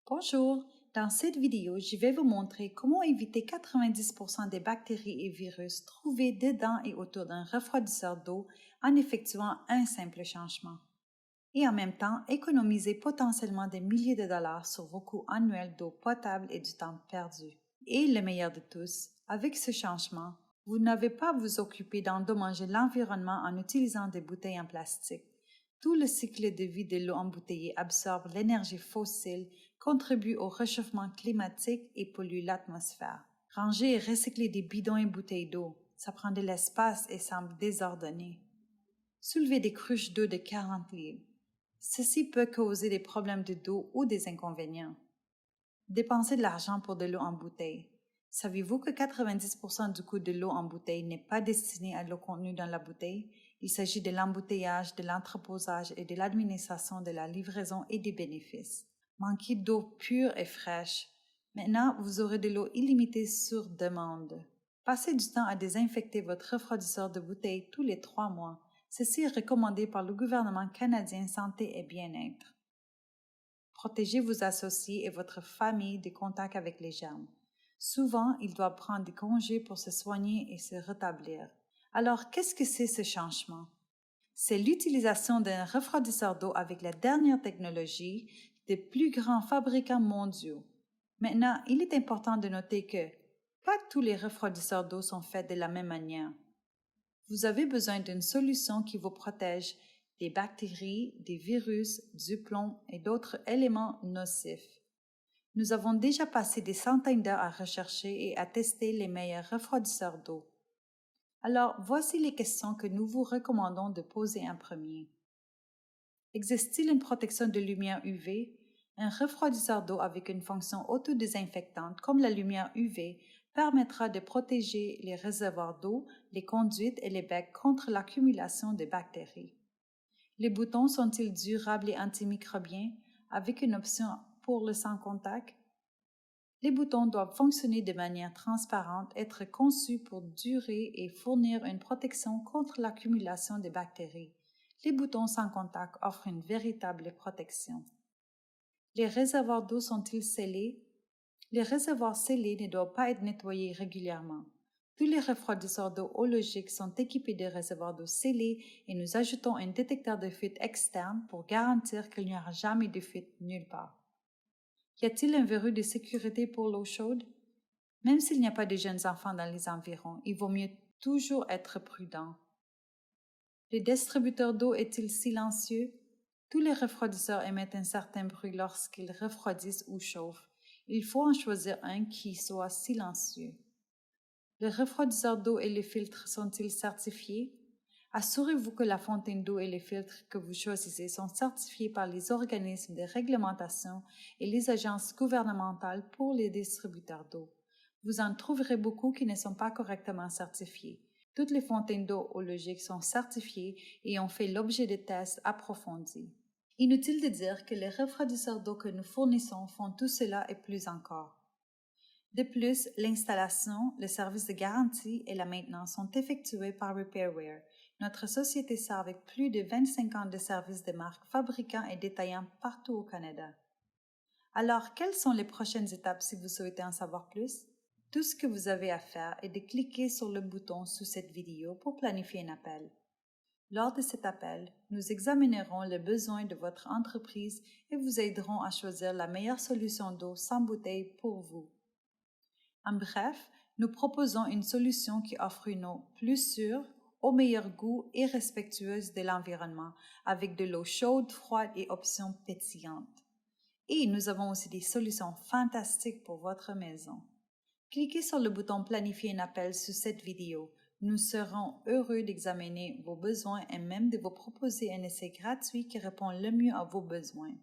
Bonjour, dans cette vidéo, je vais vous montrer comment éviter 90% des bactéries et virus trouvés dedans et autour d'un refroidisseur d'eau en effectuant un simple changement. Et en même temps, économiser potentiellement des milliers de dollars sur vos coûts annuels d'eau potable et du temps perdu. Et le meilleur de tous, avec ce changement, vous n'avez pas à vous occuper d'endommager l'environnement en utilisant des bouteilles en plastique. Tout le cycle de vie de l'eau embouteillée absorbe l'énergie fossile, contribue au réchauffement climatique et pollue l'atmosphère. Ranger et recycler des bidons et bouteilles d'eau, ça prend de l'espace et semble désordonné. Soulever des cruches d'eau de 40 livres. Ceci peut causer des problèmes de dos ou des inconvénients. Dépenser de l'argent pour de l'eau en bouteille. Savez-vous que 90% du coût de l'eau en bouteille n'est pas destiné à l'eau contenue dans la bouteille? Il s'agit de l'embouteillage, de l'entreposage et de l'administration de la livraison et des bénéfices. Manquez d'eau pure et fraîche. Maintenant, vous aurez de l'eau illimitée sur demande. Passez du temps à désinfecter votre refroidisseur de bouteille tous les 3 mois. Ceci est recommandé par le gouvernement canadien Santé et Bien-être. Protégez vos associés et votre famille des contacts avec les germes. Souvent, ils doivent prendre des congés pour se soigner et se rétablir. Alors, qu'est-ce que c'est ce changement? C'est l'utilisation d'un refroidisseur d'eau avec la dernière technologie des plus grands fabricants mondiaux. Maintenant, il est important de noter que pas tous les refroidisseurs d'eau sont faits de la même manière. Vous avez besoin d'une solution qui vous protège des bactéries, des virus, du plomb et d'autres éléments nocifs. Nous avons déjà passé des centaines d'heures à rechercher et à tester les meilleurs refroidisseurs d'eau. Alors, voici les questions que nous vous recommandons de poser en premier. Existe-t-il une protection de lumière UV? Un refroidisseur d'eau avec une fonction autodésinfectante comme la lumière UV permettra de protéger les réservoirs d'eau, les conduites et les becs contre l'accumulation de bactéries. Les boutons sont-ils durables et antimicrobiens avec une option pour le sans contact? Les boutons doivent fonctionner de manière transparente, être conçus pour durer et fournir une protection contre l'accumulation de bactéries. Les boutons sans contact offrent une véritable protection. Les réservoirs d'eau sont-ils scellés? Les réservoirs scellés ne doivent pas être nettoyés régulièrement. Tous les refroidisseurs d'eau hologiques sont équipés de réservoirs d'eau scellés et nous ajoutons un détecteur de fuite externe pour garantir qu'il n'y aura jamais de fuite nulle part. Y a-t-il un verrou de sécurité pour l'eau chaude? Même s'il n'y a pas de jeunes enfants dans les environs, il vaut mieux toujours être prudent. Le distributeur d'eau est-il silencieux? Tous les refroidisseurs émettent un certain bruit lorsqu'ils refroidissent ou chauffent. Il faut en choisir un qui soit silencieux. Le refroidisseur d'eau et les filtres sont-ils certifiés? Assurez-vous que la fontaine d'eau et les filtres que vous choisissez sont certifiés par les organismes de réglementation et les agences gouvernementales pour les distributeurs d'eau. Vous en trouverez beaucoup qui ne sont pas correctement certifiés. Toutes les fontaines d'eau hologiques sont certifiées et ont fait l'objet de tests approfondis. Inutile de dire que les refroidisseurs d'eau que nous fournissons font tout cela et plus encore. De plus, l'installation, le service de garantie et la maintenance sont effectués par Repairware. Notre société sert avec plus de 25 ans de services de marque fabricants et détaillants partout au Canada. Alors, quelles sont les prochaines étapes si vous souhaitez en savoir plus? Tout ce que vous avez à faire est de cliquer sur le bouton sous cette vidéo pour planifier un appel. Lors de cet appel, nous examinerons les besoins de votre entreprise et vous aiderons à choisir la meilleure solution d'eau sans bouteille pour vous. En bref, nous proposons une solution qui offre une eau plus sûre, au meilleur goût et respectueuse de l'environnement, avec de l'eau chaude, froide et options pétillantes. Et nous avons aussi des solutions fantastiques pour votre maison. Cliquez sur le bouton Planifier un appel sous cette vidéo. Nous serons heureux d'examiner vos besoins et même de vous proposer un essai gratuit qui répond le mieux à vos besoins.